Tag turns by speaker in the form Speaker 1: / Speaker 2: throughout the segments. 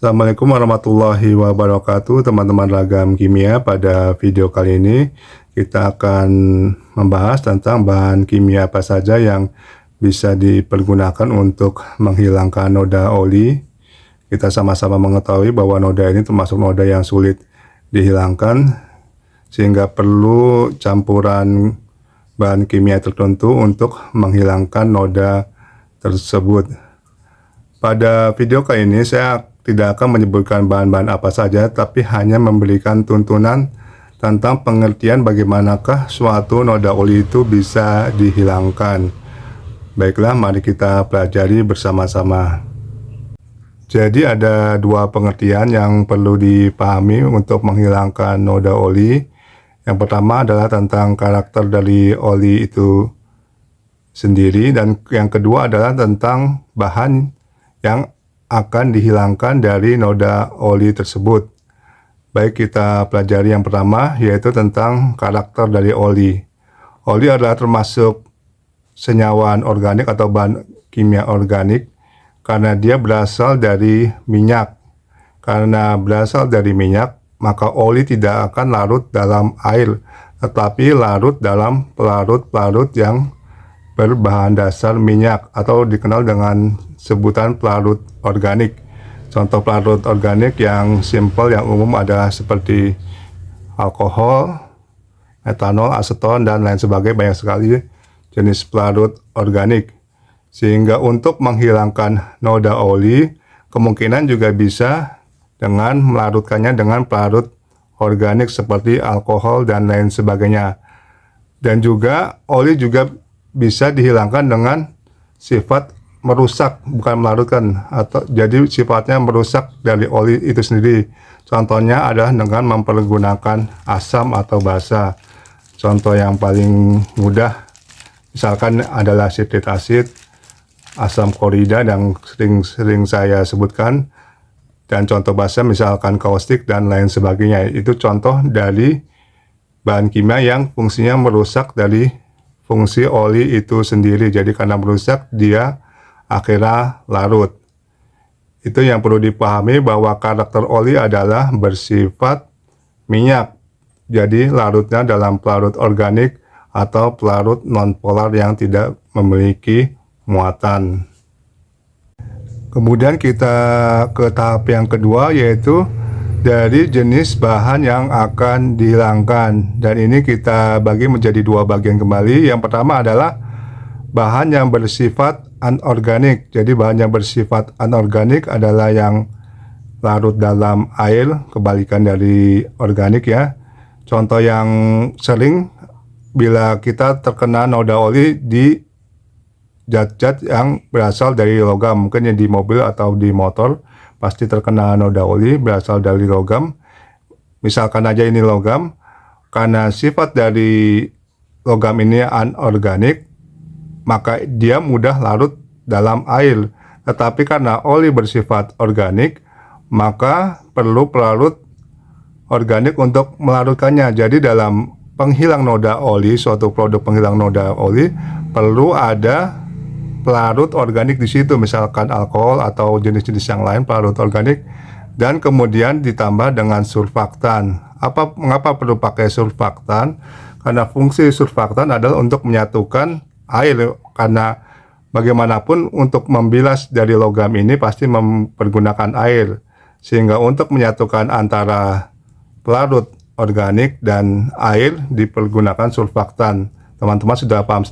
Speaker 1: Assalamualaikum warahmatullahi wabarakatuh, teman-teman Ragam Kimia. Pada video kali ini kita akan membahas tentang bahan kimia apa saja yang bisa dipergunakan untuk menghilangkan noda oli. Kita sama-sama mengetahui bahwa noda ini termasuk noda yang sulit dihilangkan, sehingga perlu campuran bahan kimia tertentu untuk menghilangkan noda tersebut. Pada video kali ini saya tidak akan menyebutkan bahan-bahan apa saja, tapi hanya memberikan tuntunan tentang pengertian bagaimanakah suatu noda oli itu bisa dihilangkan. Baiklah, mari kita pelajari bersama-sama. Jadi ada dua pengertian yang perlu dipahami untuk menghilangkan noda oli. Yang pertama adalah tentang karakter dari oli itu sendiri, dan yang kedua adalah tentang bahan yang akan dihilangkan dari noda oli tersebut. Baik, kita pelajari yang pertama, yaitu tentang karakter dari oli. Oli adalah termasuk senyawa organik atau bahan kimia organik karena dia berasal dari minyak. Karena berasal dari minyak, maka oli tidak akan larut dalam air, tetapi larut dalam pelarut-pelarut yang berbahan dasar minyak atau dikenal dengan sebutan pelarut organik. Contoh pelarut organik yang simpel yang umum ada seperti alkohol, metanol, aseton, dan lain sebagainya. Banyak sekali jenis pelarut organik. Sehingga untuk menghilangkan noda oli kemungkinan juga bisa dengan melarutkannya dengan pelarut organik seperti alkohol dan lain sebagainya. Dan juga oli juga bisa dihilangkan dengan sifat merusak, bukan melarutkan, atau jadi sifatnya merusak dari oli itu sendiri. Contohnya adalah dengan mempergunakan asam atau basa. Contoh yang paling mudah misalkan adalah sitrik asid, asam klorida yang sering saya sebutkan, dan contoh basa misalkan kaustik dan lain sebagainya. Itu contoh dari bahan kimia yang fungsinya merusak dari fungsi oli itu sendiri. Jadi karena merusak, dia akhirnya larut. Itu yang perlu dipahami, bahwa karakter oli adalah bersifat minyak. Jadi larutnya dalam pelarut organik atau pelarut nonpolar yang tidak memiliki muatan. Kemudian kita ke tahap yang kedua, yaitu dari jenis bahan yang akan dihilangkan, dan ini kita bagi menjadi dua bagian kembali. Yang pertama adalah bahan yang bersifat anorganik. Jadi bahan yang bersifat anorganik adalah yang larut dalam air, kebalikan dari organik ya. Contoh yang sering bila kita terkena noda oli di zat-zat yang berasal dari logam, mungkin di mobil atau di motor pasti terkena noda oli berasal dari logam. Misalkan aja ini logam, karena sifat dari logam ini anorganik, maka dia mudah larut dalam air. Tetapi karena oli bersifat organik, maka perlu pelarut organik untuk melarutkannya. Jadi dalam penghilang noda oli, suatu produk penghilang noda oli, perlu ada pelarut organik di situ, misalkan alkohol atau jenis-jenis yang lain pelarut organik, dan kemudian ditambah dengan surfaktan. Mengapa perlu pakai surfaktan? Karena fungsi surfaktan adalah untuk menyatukan air, karena bagaimanapun untuk membilas dari logam ini pasti mempergunakan air, sehingga untuk menyatukan antara pelarut organik dan air dipergunakan surfaktan. Teman-teman sudah paham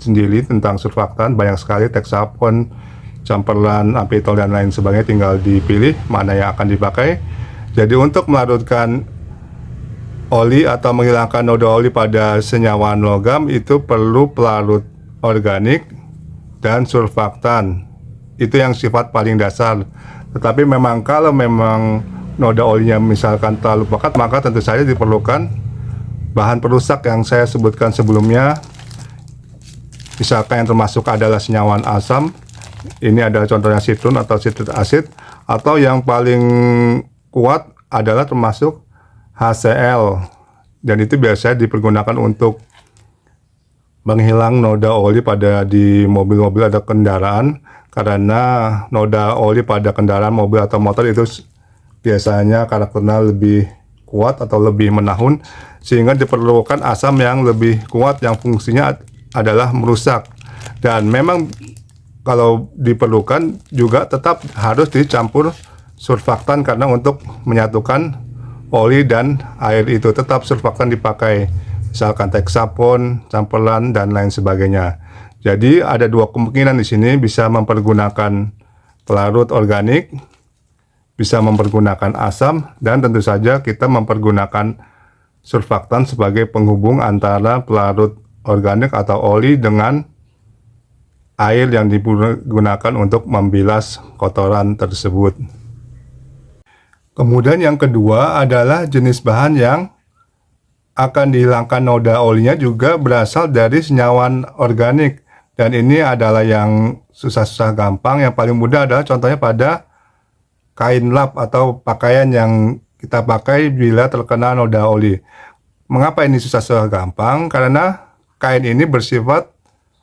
Speaker 1: sendiri tentang surfaktan, banyak sekali, Texapon, campuran ampitol dan lain sebagainya, tinggal dipilih mana yang akan dipakai. Jadi untuk melarutkan oli atau menghilangkan noda oli pada senyawa logam itu perlu pelarut organik dan surfaktan. Itu yang sifat paling dasar. Tetapi memang kalau memang noda olinya misalkan terlalu pekat, maka tentu saja diperlukan bahan perusak yang saya sebutkan sebelumnya. Misalkan yang termasuk adalah senyawa asam, ini adalah contohnya citrun atau citric acid, atau yang paling kuat adalah termasuk HCl, dan itu biasanya dipergunakan untuk menghilang noda oli pada di mobil-mobil atau kendaraan, karena noda oli pada kendaraan mobil atau motor itu biasanya karakternya lebih kuat atau lebih menahun, sehingga diperlukan asam yang lebih kuat yang fungsinya adalah merusak. Dan memang kalau diperlukan juga tetap harus dicampur surfaktan, karena untuk menyatukan oli dan air itu tetap surfaktan dipakai, misalkan Texapon, campuran dan lain sebagainya. Jadi ada dua kemungkinan di sini, bisa mempergunakan pelarut organik, bisa mempergunakan asam, dan tentu saja kita mempergunakan surfaktan sebagai penghubung antara pelarut organik atau oli dengan air yang digunakan untuk membilas kotoran tersebut. Kemudian yang kedua adalah jenis bahan yang akan dihilangkan noda olinya juga berasal dari senyawan organik, dan ini adalah yang susah-susah gampang. Yang paling mudah adalah contohnya pada kain lap atau pakaian yang kita pakai bila terkena noda oli. Mengapa ini susah-susah gampang? Karena kain ini bersifat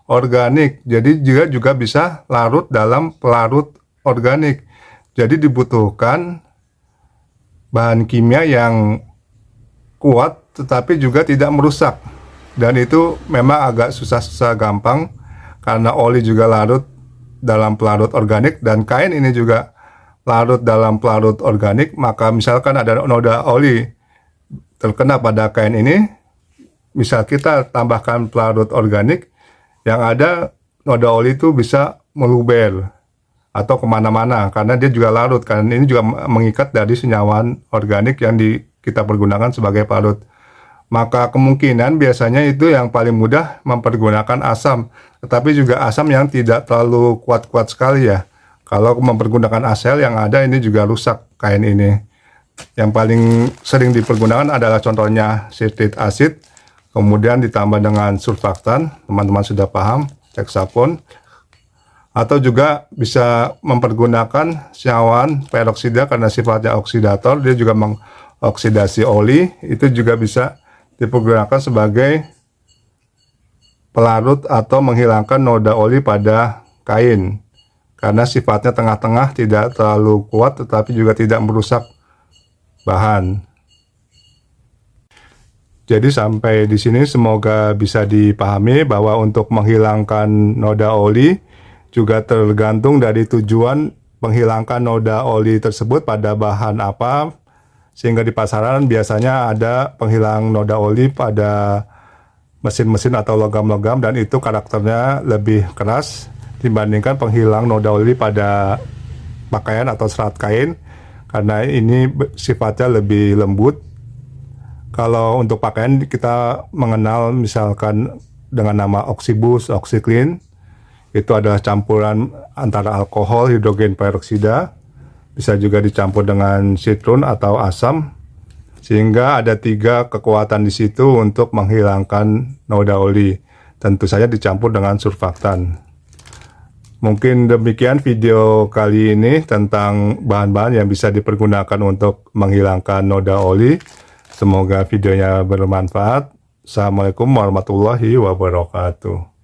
Speaker 1: organik, jadi juga bisa larut dalam pelarut organik. Jadi dibutuhkan bahan kimia yang kuat tetapi juga tidak merusak, dan itu memang agak susah-susah gampang karena oli juga larut dalam pelarut organik dan kain ini juga larut dalam pelarut organik. Maka misalkan ada noda oli terkena pada kain ini, misal kita tambahkan pelarut organik, yang ada noda oli itu bisa meluber atau kemana-mana karena dia juga larut, karena ini juga mengikat dari senyawan organik yang kita pergunakan sebagai pelarut. Maka kemungkinan biasanya itu yang paling mudah mempergunakan asam, tetapi juga asam yang tidak terlalu kuat-kuat sekali ya. Kalau mempergunakan asel yang ada ini juga rusak kain ini. Yang paling sering dipergunakan adalah contohnya sitrit asid, kemudian ditambah dengan surfaktan, teman-teman sudah paham, Texapon, atau juga bisa mempergunakan senyawan peroksida karena sifatnya oksidator, dia juga mengoksidasi oli, itu juga bisa dipergunakan sebagai pelarut atau menghilangkan noda oli pada kain, karena sifatnya tengah-tengah, tidak terlalu kuat tetapi juga tidak merusak bahan. Jadi sampai di sini semoga bisa dipahami bahwa untuk menghilangkan noda oli juga tergantung dari tujuan menghilangkan noda oli tersebut pada bahan apa, sehingga di pasaran biasanya ada penghilang noda oli pada mesin-mesin atau logam-logam, dan itu karakternya lebih keras dibandingkan penghilang noda oli pada pakaian atau serat kain, karena ini sifatnya lebih lembut. Kalau untuk pakaian kita mengenal misalkan dengan nama Oxibus, OxiClean, itu adalah campuran antara alkohol, hidrogen peroksida, bisa juga dicampur dengan sitrun atau asam, sehingga ada 3 kekuatan di situ untuk menghilangkan noda oli. Tentu saja dicampur dengan surfaktan. Mungkin demikian video kali ini tentang bahan-bahan yang bisa dipergunakan untuk menghilangkan noda oli. Semoga videonya bermanfaat. Assalamualaikum warahmatullahi wabarakatuh.